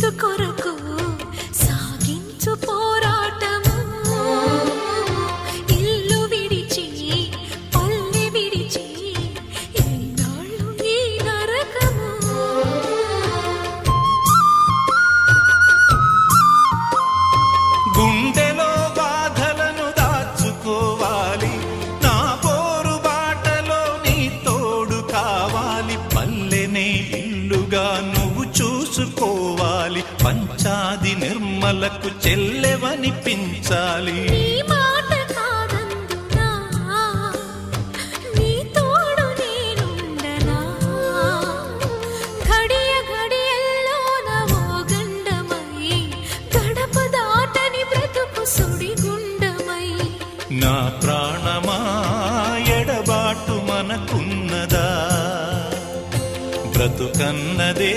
Inch కొరకు సాగించు పోరాటము. ఇల్లు విడిచి పల్లె విడిచి ఎన్నాళ్ళు ఈ నరకము. గుండెలో బాధలను దాచుకోవాలి, నా పోరు బాటలో నీ తోడు కావాలి. పల్లెనే ఇల్లుగా నువ్వు చూసుకోవాలి, పంచాది నిర్మలకు చెల్లెవనిపించాలి. నీ మాట కాదందునా, నీ తోడు నేనుండనా. ఘడియ ఘడియల్లోన ఓ గండమై, గడప దాటని బ్రతుకు సుడిగుండమై. నా ప్రాణమా ఎడబాటు మనకున్నదా, బ్రతుకన్నదే